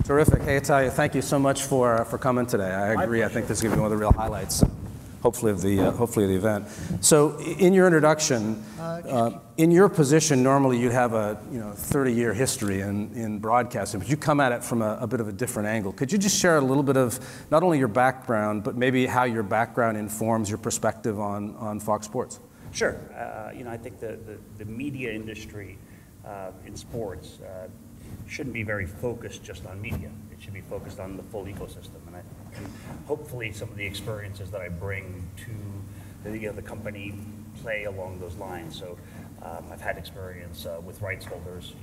Terrific. Hey, Italo, thank you so much for coming today. I agree. I think this is going to be one of the real highlights, hopefully of the event. So, in your introduction, in your position, normally you'd have a 30-year history in broadcasting, but you come at it from a bit of a different angle. Could you just share a little bit of not only your background, but maybe how your background informs your perspective on Fox Sports? Sure. I think the media industry in sports shouldn't be very focused just on media. It should be focused on the full ecosystem, and hopefully some of the experiences that I bring to the company play along those lines. So I've had experience with rights holders.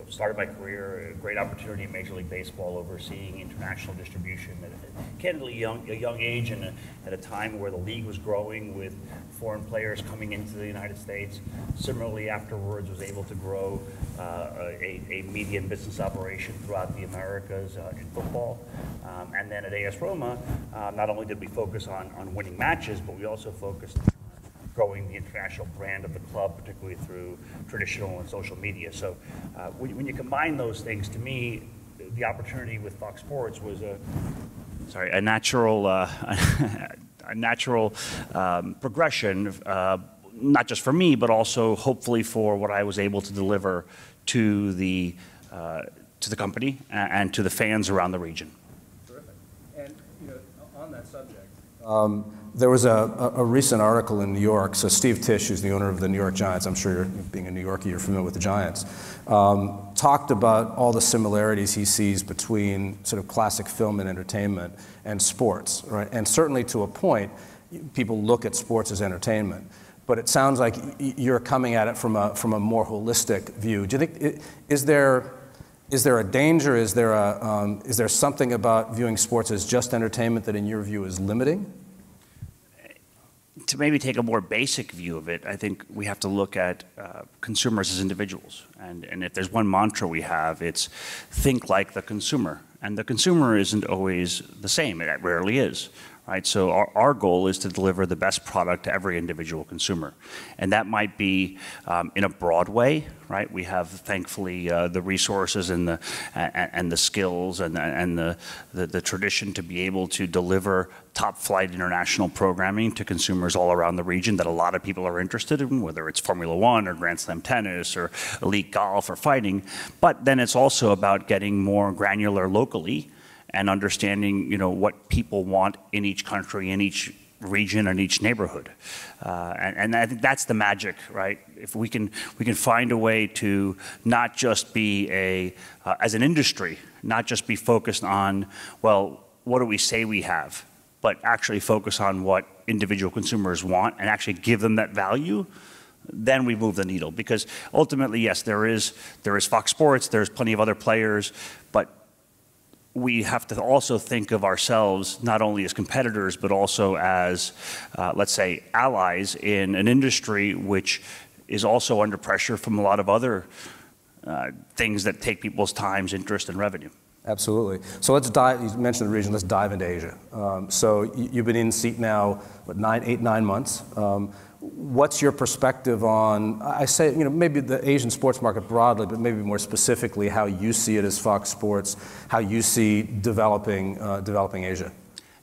Started my career, a great opportunity in Major League Baseball, overseeing international distribution at candidly a young age, and at a time where the league was growing with foreign players coming into the United States. Similarly, afterwards, was able to grow a media and business operation throughout the Americas in football. And then at AS Roma, not only did we focus on winning matches, but we also focused on growing the international brand of the club, particularly through traditional and social media. So when you combine those things, to me, the opportunity with Fox Sports was a natural progression, not just for me, but also hopefully for what I was able to deliver to the company and to the fans around the region. Terrific. And on that subject, there was a recent article in New York. So Steve Tisch, who's the owner of the New York Giants, I'm sure being a New Yorker, you're familiar with the Giants, talked about all the similarities he sees between sort of classic film and entertainment and sports, right? And certainly to a point, people look at sports as entertainment. But it sounds like you're coming at it from a more holistic view. Do you think is there a danger? Is there something about viewing sports as just entertainment that, in your view, is limiting? To maybe take a more basic view of it, I think we have to look at consumers as individuals. And if there's one mantra we have, it's think like the consumer. And the consumer isn't always the same. It rarely is. Right? So our goal is to deliver the best product to every individual consumer. And that might be in a broad way, right? We have, thankfully, the resources and the skills and the tradition to be able to deliver top-flight international programming to consumers all around the region that a lot of people are interested in, whether it's Formula One or Grand Slam tennis or elite golf or fighting. But then it's also about getting more granular locally and understanding, what people want in each country, in each region, and each neighborhood, and I think that's the magic, right? If we can find a way to not just be as an industry, not just be focused on, well, what do we say we have, but actually focus on what individual consumers want and actually give them that value. Then we move the needle, because ultimately, yes, there is Fox Sports, there's plenty of other players, but we have to also think of ourselves not only as competitors, but also as, let's say, allies in an industry which is also under pressure from a lot of other things that take people's times, interest, and revenue. Absolutely. So let's dive, you mentioned the region, let's dive into Asia. So you've been in seat now, what, 9 months. What's your perspective on, I say, maybe the Asian sports market broadly, but maybe more specifically how you see it as Fox Sports, how you see developing Asia?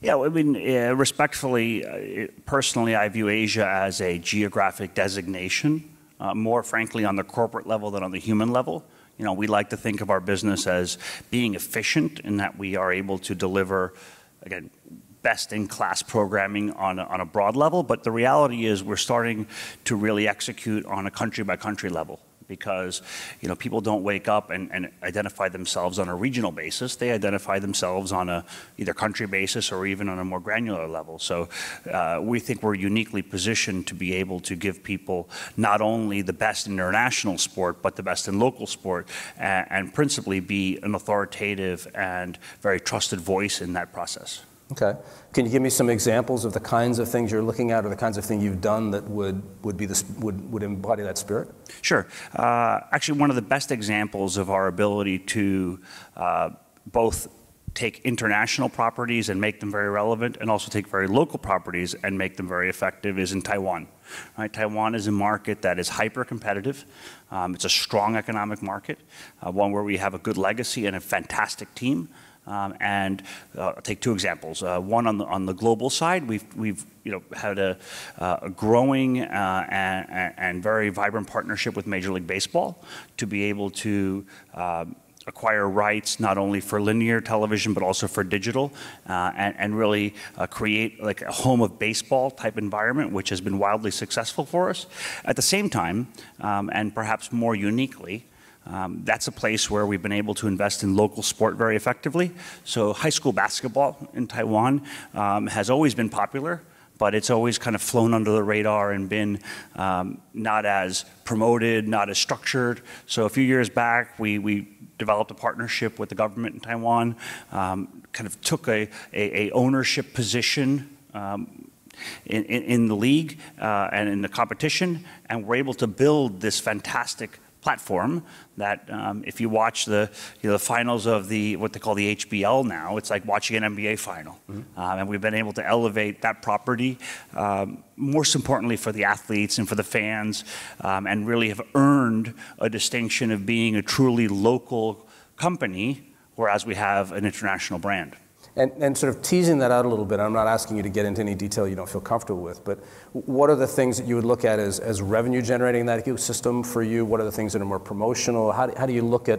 Yeah, I mean, respectfully, personally, I view Asia as a geographic designation, more frankly on the corporate level than on the human level. We like to think of our business as being efficient in that we are able to deliver, again, best-in-class programming on a broad level, but the reality is we're starting to really execute on a country-by-country level, because people don't wake up and identify themselves on a regional basis. They identify themselves on a either country basis or even on a more granular level. So we think we're uniquely positioned to be able to give people not only the best in international sport, but the best in local sport, and principally be an authoritative and very trusted voice in that process. Okay. Can you give me some examples of the kinds of things you're looking at, or the kinds of things you've done that would embody that spirit? Sure. Actually, one of the best examples of our ability to both take international properties and make them very relevant, and also take very local properties and make them very effective, is in Taiwan. Right? Taiwan is a market that is hyper-competitive. It's a strong economic market, one where we have a good legacy and a fantastic team. I'll take two examples. One on the global side, we've had a growing and very vibrant partnership with Major League Baseball to be able to acquire rights not only for linear television but also for digital, and really create like a home of baseball type environment, which has been wildly successful for us. At the same time, and perhaps more uniquely, that's a place where we've been able to invest in local sport very effectively. So high school basketball in Taiwan has always been popular, but it's always kind of flown under the radar and been not as promoted, not as structured. So a few years back, we developed a partnership with the government in Taiwan, kind of took a ownership position in the league and in the competition, and we're able to build this fantastic platform that if you watch the finals of what they call the HBL now, it's like watching an NBA final. And we've been able to elevate that property, most importantly for the athletes and for the fans, and really have earned a distinction of being a truly local company, whereas we have an international brand. And sort of teasing that out a little bit, I'm not asking you to get into any detail you don't feel comfortable with, but what are the things that you would look at as revenue generating in that ecosystem for you? What are the things that are more promotional? How do you look at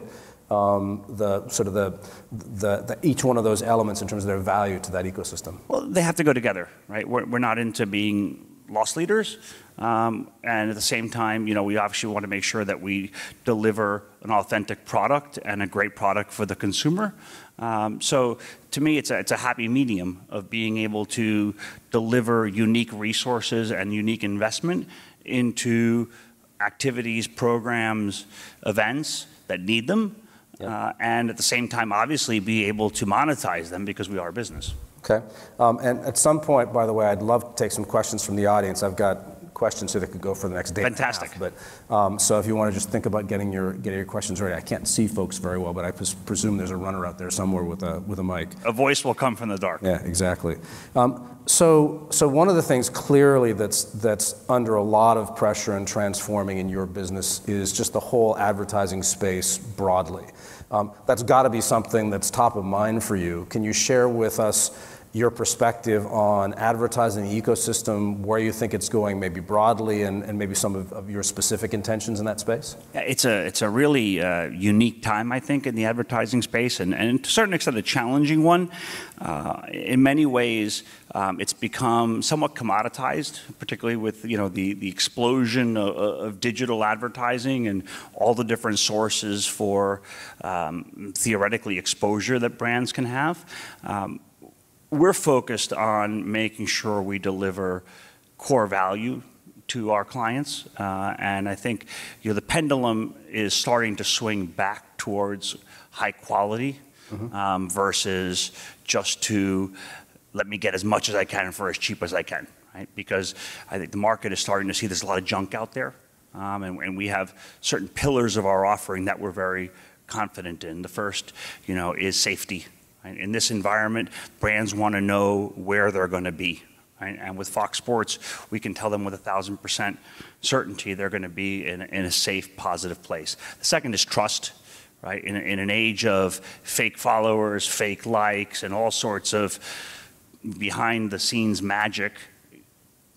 each one of those elements in terms of their value to that ecosystem? Well, they have to go together, right? We're not into being loss leaders, and at the same time, we obviously want to make sure that we deliver an authentic product and a great product for the consumer. So to me, it's a happy medium of being able to deliver unique resources and unique investment into activities, programs, events that need them, and at the same time, obviously, be able to monetize them because we are a business. Okay. And at some point, by the way, I'd love to take some questions from the audience. I've got questions here that could go for the next day. Fantastic. And a half, but so if you want to just think about getting your questions ready. I can't see folks very well, but I presume there's a runner out there somewhere with a mic. A voice will come from the dark. Yeah, exactly. So one of the things clearly that's under a lot of pressure and transforming in your business is just the whole advertising space broadly. That's got to be something that's top of mind for you. Can you share with us your perspective on advertising the ecosystem, where you think it's going maybe broadly, and maybe some of your specific intentions in that space? Yeah, it's a really unique time, I think, in the advertising space, and to a certain extent a challenging one. In many ways, it's become somewhat commoditized, particularly with the explosion of digital advertising and all the different sources for theoretically exposure that brands can have. We're focused on making sure we deliver core value to our clients, and I think the pendulum is starting to swing back towards high quality versus just to let me get as much as I can for as cheap as I can, right? Because I think the market is starting to see there's a lot of junk out there, and we have certain pillars of our offering that we're very confident in. The first, is safety. In this environment, brands want to know where they're going to be. Right? And with Fox Sports, we can tell them with 1,000% certainty they're going to be in a safe, positive place. The second is trust. Right? In an age of fake followers, fake likes, and all sorts of behind-the-scenes magic,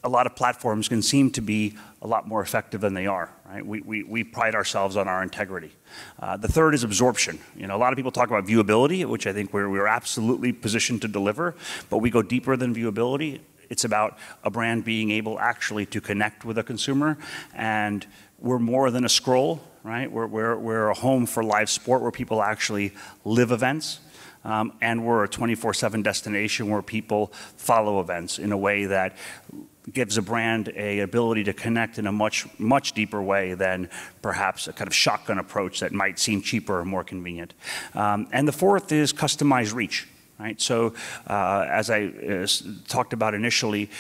a lot of platforms can seem to be a lot more effective than they are. Right? We pride ourselves on our integrity. The third is absorption. A lot of people talk about viewability, which I think we're absolutely positioned to deliver, but we go deeper than viewability. It's about a brand being able actually to connect with a consumer, and we're more than a scroll, right? We're a home for live sport where people actually live events, and we're a 24/7 destination where people follow events in a way that gives a brand a ability to connect in a much deeper way than perhaps a kind of shotgun approach that might seem cheaper or more convenient. And the fourth is customized reach. Right? So as I talked about initially,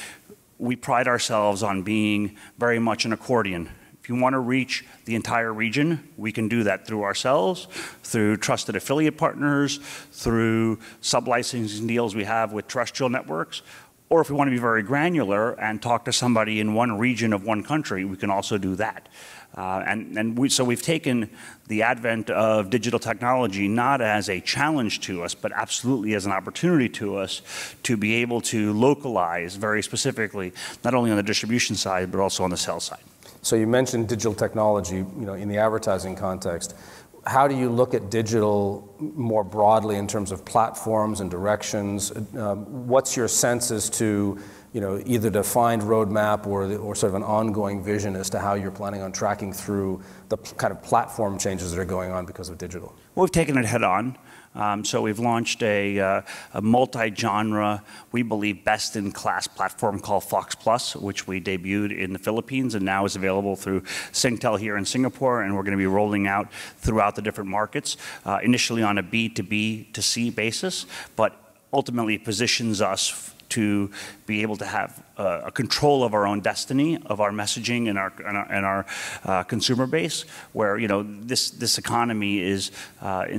we pride ourselves on being very much an accordion If you want to reach the entire region, we can do that through ourselves, through trusted affiliate partners, through sub-licensing deals we have with terrestrial networks. Or if we want to be very granular and talk to somebody in one region of one country, we can also do that. So we've taken the advent of digital technology not as a challenge to us, but absolutely as an opportunity to us to be able to localize very specifically, not only on the distribution side, but also on the sales side. So you mentioned digital technology, in the advertising context. How do you look at digital more broadly in terms of platforms and directions? What's your sense as to either defined roadmap or sort of an ongoing vision as to how you're planning on tracking through the kind of platform changes that are going on because of digital? Well, we've taken it head on. So we've launched a multi-genre, we believe, best-in-class platform called Fox Plus, which we debuted in the Philippines and now is available through Singtel here in Singapore, and we're going to be rolling out throughout the different markets, initially on a B2B2C basis, but ultimately positions us to be able to have a control of our own destiny, of our messaging and our consumer base, where this economy is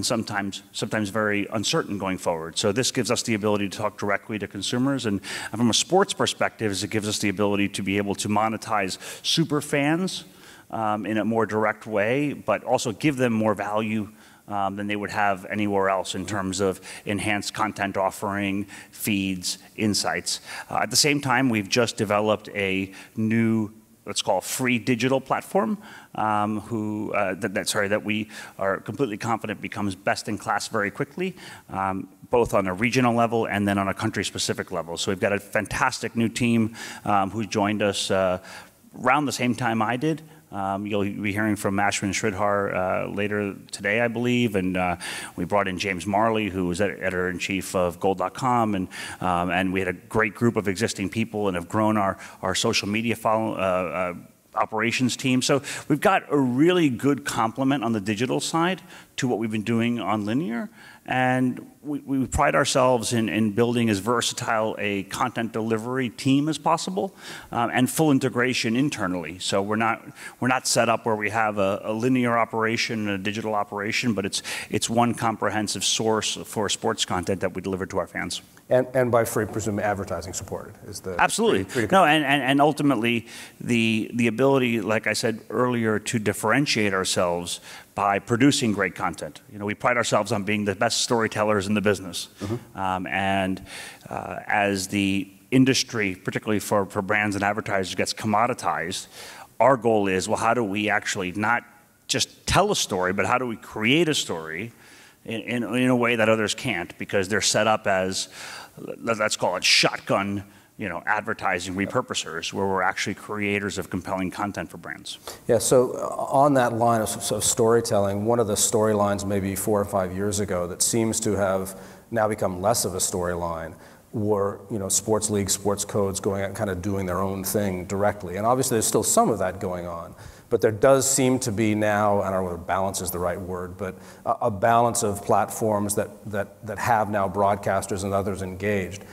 sometimes very uncertain going forward. So this gives us the ability to talk directly to consumers, and from a sports perspective, it gives us the ability to be able to monetize super fans in a more direct way, but also give them more value than they would have anywhere else in terms of enhanced content offering, feeds, insights. At the same time, we've just developed a new, let's call it, free digital platform that we are completely confident becomes best in class very quickly, both on a regional level and then on a country-specific level. So we've got a fantastic new team who joined us around the same time I did. You'll be hearing from Ashwin Sridhar later today, I believe, and we brought in James Marley, who was editor-in-chief of Gold.com, and we had a great group of existing people and have grown our social media operations team. So we've got a really good complement on the digital side to what we've been doing on linear. And we pride ourselves in building as versatile a content delivery team as possible, and full integration internally. So we're not set up where we have a linear operation and a digital operation, but it's one comprehensive source for sports content that we deliver to our fans. And by free, presume advertising supported is the absolutely free no, and ultimately the ability, like I said earlier, to differentiate ourselves by producing great content. We pride ourselves on being the best storytellers in the business. Mm-hmm. As the industry, particularly for brands and advertisers, gets commoditized, our goal is, well, how do we actually not just tell a story, but how do we create a story in a way that others can't, because they're set up as, let's call it shotgun, advertising repurposers, where we're actually creators of compelling content for brands. Yeah, so on that line of storytelling, one of the storylines maybe 4 or 5 years ago that seems to have now become less of a storyline were, sports leagues, sports codes going out and kind of doing their own thing directly. And obviously there's still some of that going on. But there does seem to be now, I don't know whether balance is the right word, but a balance of platforms that have now broadcasters and others engaged.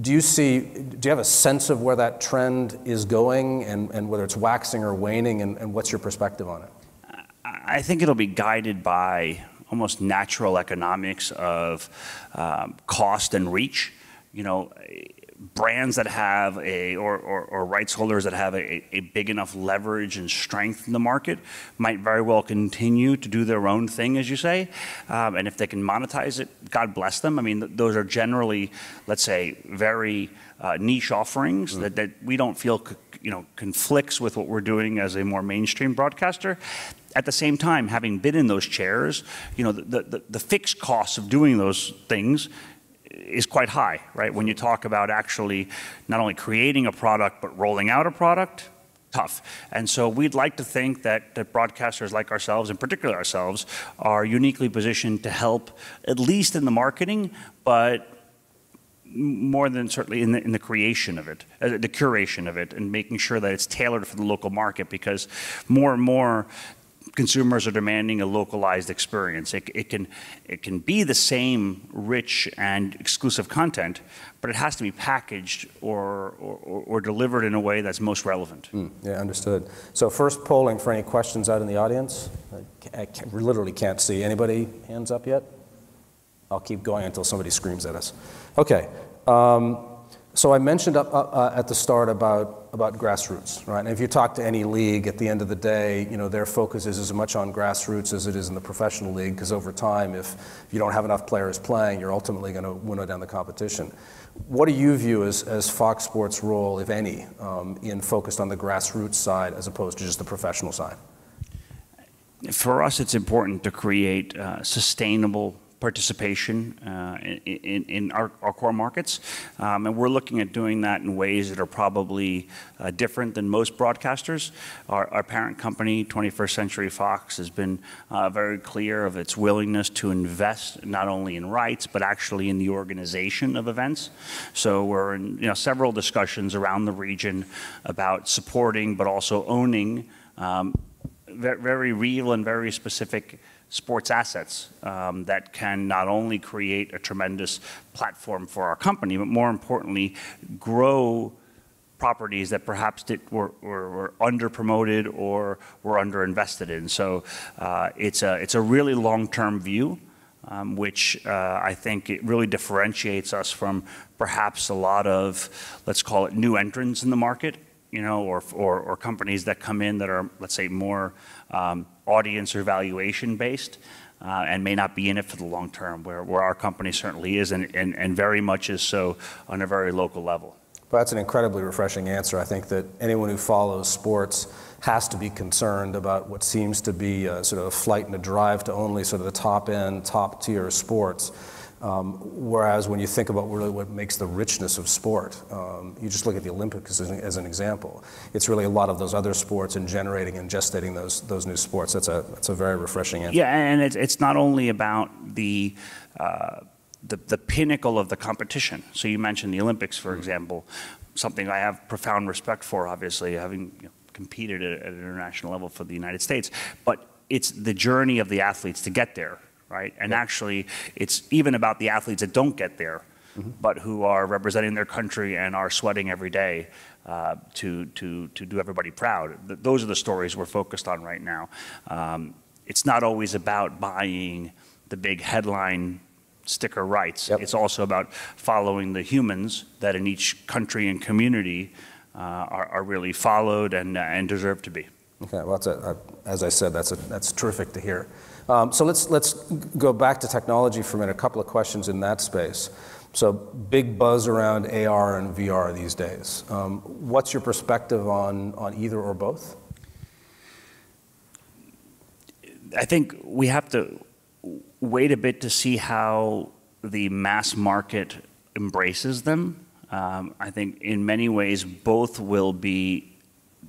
Do you have a sense of where that trend is going, and whether it's waxing or waning, and what's your perspective on it? I think it'll be guided by almost natural economics of cost and reach. Brands that have or rights holders that have a big enough leverage and strength in the market might very well continue to do their own thing, as you say. And if they can monetize it, God bless them. I mean, those are generally, let's say, very niche offerings that we don't feel conflicts with what we're doing as a more mainstream broadcaster. At the same time, having been in those chairs, the fixed costs of doing those things is quite high, right? When you talk about actually not only creating a product, but rolling out a product, tough. And so we'd like to think that broadcasters like ourselves, in particular ourselves, are uniquely positioned to help, at least in the marketing, but more than certainly in the creation of it, the curation of it, and making sure that it's tailored for the local market, because more and more consumers are demanding a localized experience. It can be the same rich and exclusive content, but it has to be packaged or delivered in a way that's most relevant. Yeah, understood. So first polling for any questions out in the audience. I literally can't see. Anybody hands up yet? I'll keep going until somebody screams at us. Okay. So I mentioned at the start about grassroots, right? And if you talk to any league, at the end of the day, their focus is as much on grassroots as it is in the professional league, because over time, if you don't have enough players playing, you're ultimately going to winnow down the competition. What do you view as Fox Sports' role, if any, in focused on the grassroots side as opposed to just the professional side? For us, it's important to create sustainable participation in our core markets, and we're looking at doing that in ways that are probably different than most broadcasters. Our parent company, 21st Century Fox, has been very clear of its willingness to invest not only in rights but actually in the organization of events. So we're in several discussions around the region about supporting but also owning very real and very specific sports assets that can not only create a tremendous platform for our company, but more importantly, grow properties that perhaps were under-promoted or were under-invested in. So it's a really long-term view, which I think it really differentiates us from perhaps a lot of, let's call it, new entrants in the market, or companies that come in that are, let's say, more audience or valuation based, and may not be in it for the long term, where our company certainly is, and very much is so on a very local level. Well, that's an incredibly refreshing answer. I think that anyone who follows sports has to be concerned about what seems to be sort of a flight and a drive to only sort of the top end, top tier sports. Whereas when you think about really what makes the richness of sport, you just look at the Olympics as an example. It's really a lot of those other sports and generating and gestating those new sports. That's a very refreshing answer. Yeah, and it's not only about the pinnacle of the competition. So you mentioned the Olympics, for example, something I have profound respect for, obviously, having competed at an international level for the United States. But it's the journey of the athletes to get there. Right, and actually, it's even about the athletes that don't get there, but who are representing their country and are sweating every day to do everybody proud. Those are the stories we're focused on right now. It's not always about buying the big headline sticker rights. It's also about following the humans that in each country and community are really followed and deserve to be. Okay, well, as I said, that's terrific to hear. So let's go back to technology for a minute. A couple of questions in that space. So big buzz around AR and VR these days. What's your perspective on either or both? I think we have to wait a bit to see how the mass market embraces them. I think in many ways both will be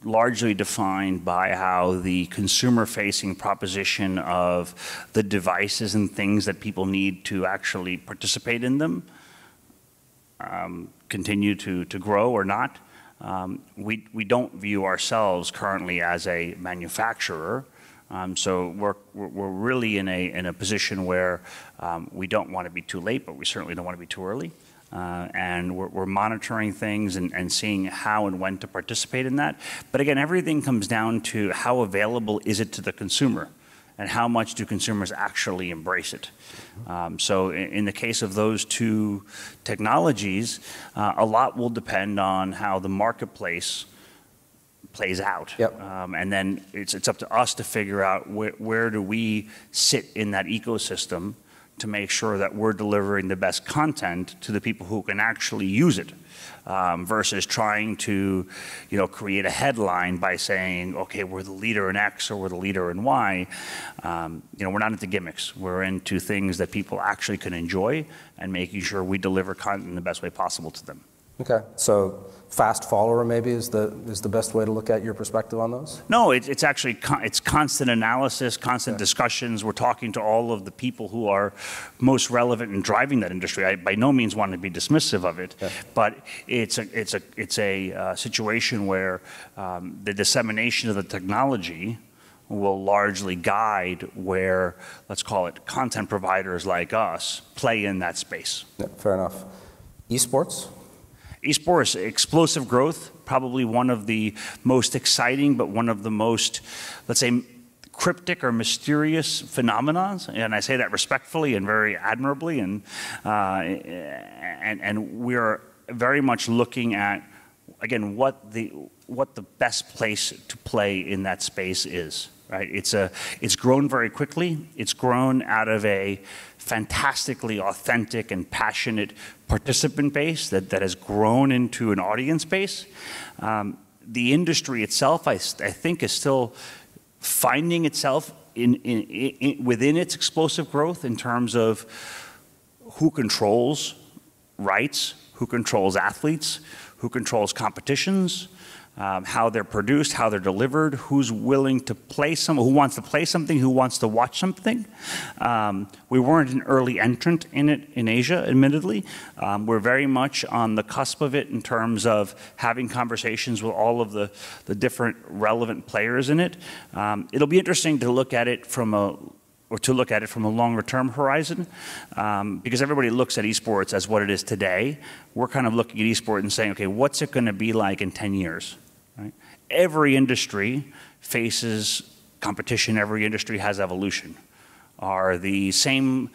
largely defined by how the consumer-facing proposition of the devices and things that people need to actually participate in them continue to grow or not. We don't view ourselves currently as a manufacturer, so we're really in a position where we don't want to be too late, but we certainly don't want to be too early. And we're monitoring things and seeing how and when to participate in that. But again, everything comes down to how available is it to the consumer and how much do consumers actually embrace it. So in the case of those two technologies, a lot will depend on how the marketplace plays out. And then it's up to us to figure out where do we sit in that ecosystem to make sure that we're delivering the best content to the people who can actually use it, versus trying to, create a headline by saying, okay, we're the leader in X or we're the leader in Y. We're not into gimmicks. We're into things that people actually can enjoy and making sure we deliver content in the best way possible to them. Okay, so fast follower maybe is the best way to look at your perspective on those? No, it's actually it's constant analysis, constant discussions. We're talking to all of the people who are most relevant in driving that industry. I by no means want to be dismissive of it, but it's a situation where the dissemination of the technology will largely guide where, let's call it, content providers like us play in that space. Yeah, fair enough. Esports? Esports, explosive growth, probably one of the most exciting, but one of the most, let's say, cryptic or mysterious phenomenons, and I say that respectfully and very admirably, and we're very much looking at, again, what the best place to play in that space is. Right? It's grown very quickly. It's grown out of a fantastically authentic and passionate participant base that has grown into an audience base. The industry itself, I think, is still finding itself within its explosive growth in terms of who controls rights, who controls athletes, who controls competitions, how they're produced, how they're delivered, who's willing to play who wants to play something, who wants to watch something. We weren't an early entrant in it in Asia, admittedly. We're very much on the cusp of it in terms of having conversations with all of the different relevant players in it. It'll be interesting to look at it from a longer term horizon, because everybody looks at esports as what it is today. We're kind of looking at esports and saying, okay, what's it going to be like in 10 years? Right? Every industry faces competition. Every industry has evolution. Are the same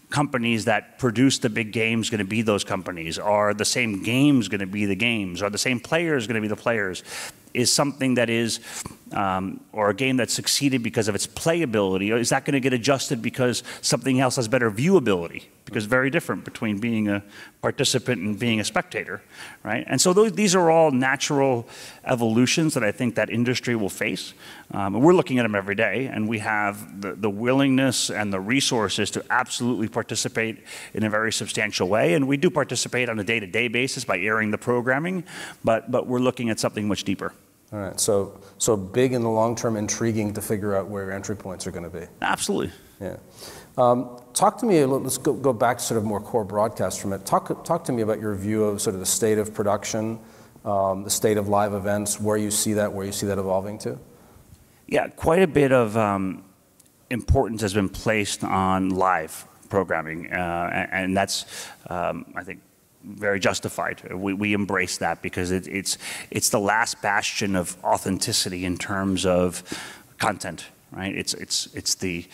companies that produce the big games going to be those companies? Are the same games going to be the games? Are the same players going to be the players? Is something that is, or a game that succeeded because of its playability, or is that going to get adjusted because something else has better viewability? Because very different between being a participant and being a spectator, right? And so these are all natural evolutions that I think that industry will face. And we're looking at them every day, and we have the willingness and the resources to absolutely participate in a very substantial way. And we do participate on a day-to-day basis by airing the programming, but we're looking at something much deeper. All right, so big in the long term, intriguing to figure out where entry points are going to be. Absolutely. Yeah. Talk to me, let's go back to sort of more core broadcast from it. Talk to me about your view of sort of the state of production, the state of live events, where you see that evolving to. Yeah, quite a bit of importance has been placed on live programming, and that's, I think, very justified. We embrace that because it's the last bastion of authenticity in terms of content, right? It's the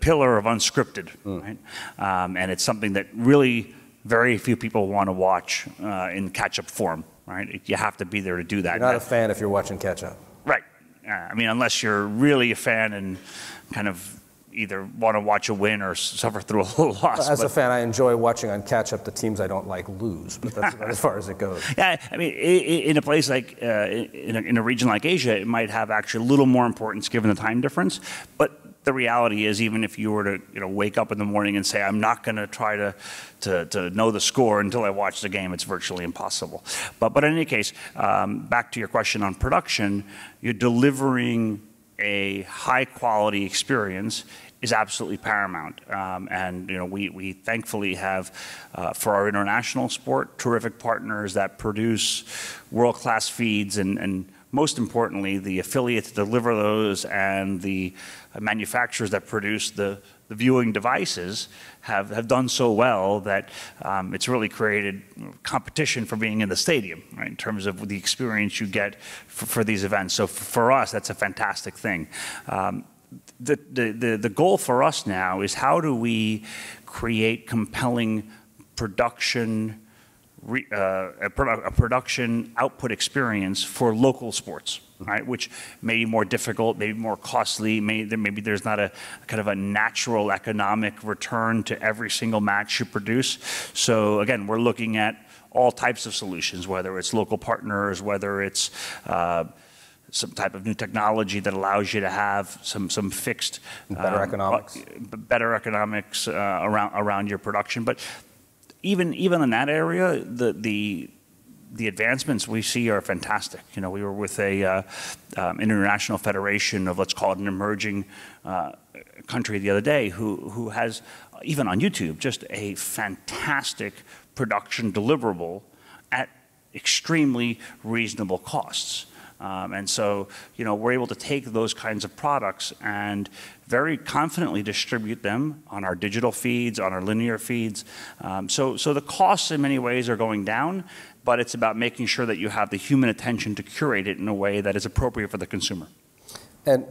pillar of unscripted, right? And it's something that really very few people want to watch in catch-up form, right? You have to be there to do that. You're not a fan if you're watching catch-up. Right. I mean, unless you're really a fan and kind of either want to watch a win or suffer through a little loss. As a fan, I enjoy watching on catch-up the teams I don't like lose, but that's about as far as it goes. Yeah, I mean, in a place like, in a region like Asia, it might have actually a little more importance given the time difference. But the reality is, even if you were to wake up in the morning and say, I'm not going to try to know the score until I watch the game, it's virtually impossible. But in any case, back to your question on production, you're delivering a high-quality experience is absolutely paramount. And we thankfully have, for our international sport, terrific partners that produce world-class feeds, and most importantly, the affiliates that deliver those and the manufacturers that produce the viewing devices have done so well that it's really created competition for being in the stadium, right, in terms of the experience you get for these events. So for us, that's a fantastic thing. The goal for us now is how do we create compelling production, a production output experience for local sports, right? Which may be more difficult, maybe more costly. Maybe there's not a kind of a natural economic return to every single match you produce. So again, we're looking at all types of solutions, whether it's local partners, whether it's some type of new technology that allows you to have some fixed better economics around your production. But even in that area, the advancements we see are fantastic. We were with a international federation of, let's call it, an emerging country the other day who has, even on YouTube, just a fantastic production deliverable at extremely reasonable costs. And so, we're able to take those kinds of products and very confidently distribute them on our digital feeds, on our linear feeds. So the costs in many ways are going down, but it's about making sure that you have the human attention to curate it in a way that is appropriate for the consumer. And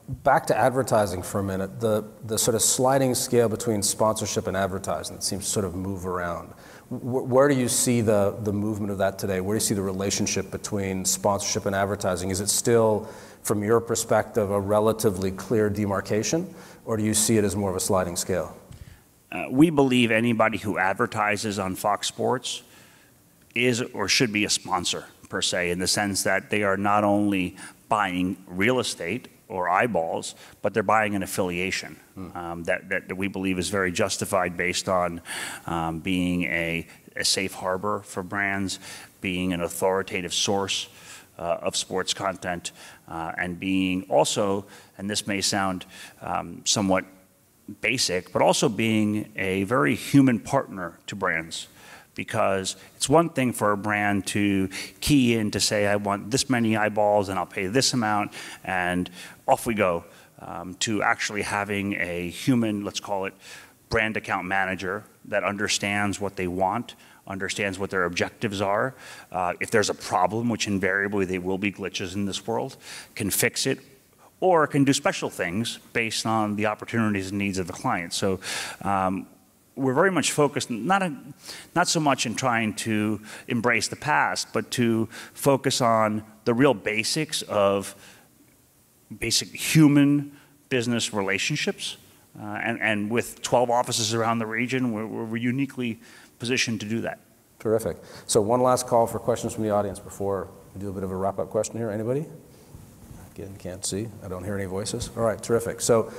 back to advertising for a minute, the sort of sliding scale between sponsorship and advertising that seems to sort of move around. Where do you see the movement of that today? Where do you see the relationship between sponsorship and advertising? Is it still, from your perspective, a relatively clear demarcation, or do you see it as more of a sliding scale? We believe anybody who advertises on Fox Sports is or should be a sponsor, per se, in the sense that they are not only buying real estate or eyeballs, but they're buying an affiliation that we believe is very justified based on being a safe harbor for brands, being an authoritative source of sports content, and being also, and this may sound somewhat basic, but also being a very human partner to brands. Because it's one thing for a brand to key in to say, I want this many eyeballs and I'll pay this amount, and off we go, to actually having a human, let's call it, brand account manager that understands what they want, understands what their objectives are. If there's a problem, which invariably there will be glitches in this world, can fix it, or can do special things based on the opportunities and needs of the client. So we're very much focused, not so much in trying to embrace the past, but to focus on the real basics of basic human business relationships. And with 12 offices around the region, we're uniquely positioned to do that. Terrific. So one last call for questions from the audience before we do a bit of a wrap-up question here. Anybody? Again, can't see. I don't hear any voices. All right, terrific. So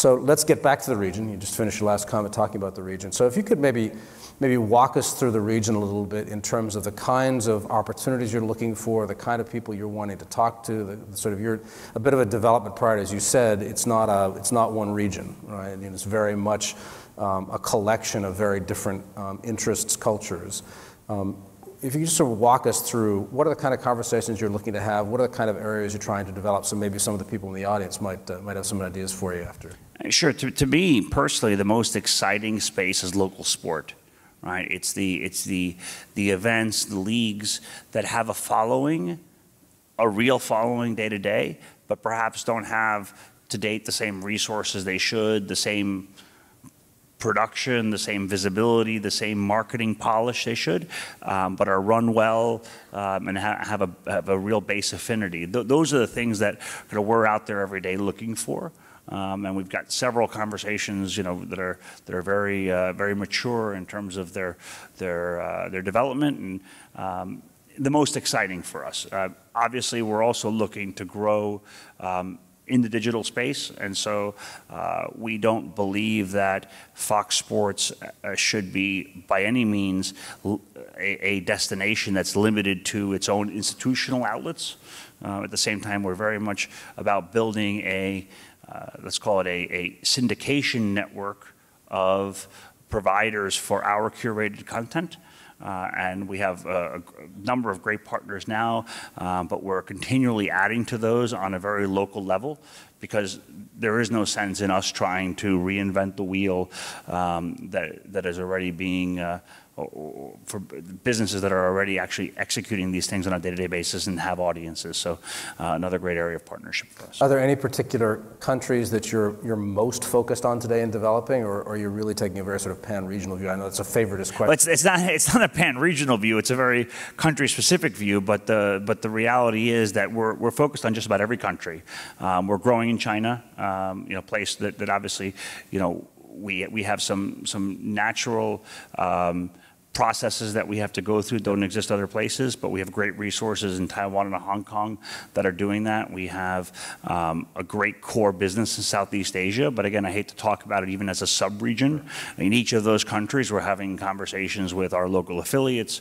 let's get back to the region. You just finished your last comment talking about the region. So if you could maybe walk us through the region a little bit in terms of the kinds of opportunities you're looking for, the kind of people you're wanting to talk to, the sort of you're a bit of a development priority. As you said, it's not one region, right? And it's very much a collection of very different interests, cultures. If you could just sort of walk us through, what are the kind of conversations you're looking to have? What are the kind of areas you're trying to develop? So maybe some of the people in the audience might have some ideas for you after. Sure. To me personally, the most exciting space is local sport, right? It's the events, the leagues that have a following, a real following day to day, but perhaps don't have to date the same resources they should, the same production, the same visibility, the same marketing polish they should, but are run well and have a real base affinity. Those are the things that we're out there every day looking for, and we've got several conversations, that are very very mature in terms of their development, and the most exciting for us. Obviously, we're also looking to grow in the digital space, and so we don't believe that Fox Sports should be by any means a destination that's limited to its own institutional outlets. At the same time, we're very much about building a, let's call it a syndication network of providers for our curated content. And we have a number of great partners now, but we're continually adding to those on a very local level, because there is no sense in us trying to reinvent the wheel that is already being for businesses that are already actually executing these things on a day-to-day basis and have audiences. So another great area of partnership for us. Are there any particular countries that you're most focused on today in developing, or are you really taking a very sort of pan-regional view? I know it's a favoritist question. Well, it's not a pan-regional view. It's a very country-specific view. But the reality is that we're focused on just about every country. We're growing in China, a place that obviously, we have some natural processes that we have to go through, don't exist other places, but we have great resources in Taiwan and Hong Kong that are doing that. We have a great core business in Southeast Asia, but again, I hate to talk about it even as a sub-region. In each of those countries, we're having conversations with our local affiliates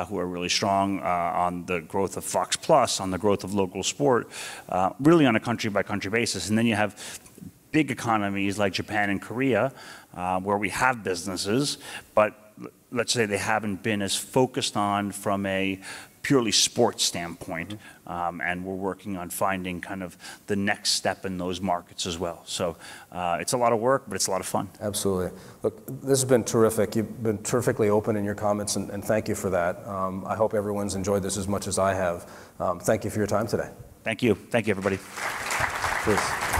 who are really strong on the growth of Fox Plus, on the growth of local sport, really on a country-by-country basis. And then you have big economies like Japan and Korea, where we have businesses, but let's say they haven't been as focused on from a purely sports standpoint, and we're working on finding kind of the next step in those markets as well. So it's a lot of work, but it's a lot of fun. Absolutely. Look, this has been terrific. You've been terrifically open in your comments, and thank you for that. I hope everyone's enjoyed this as much as I have. Thank you for your time today. Thank you. Thank you, everybody. Cheers.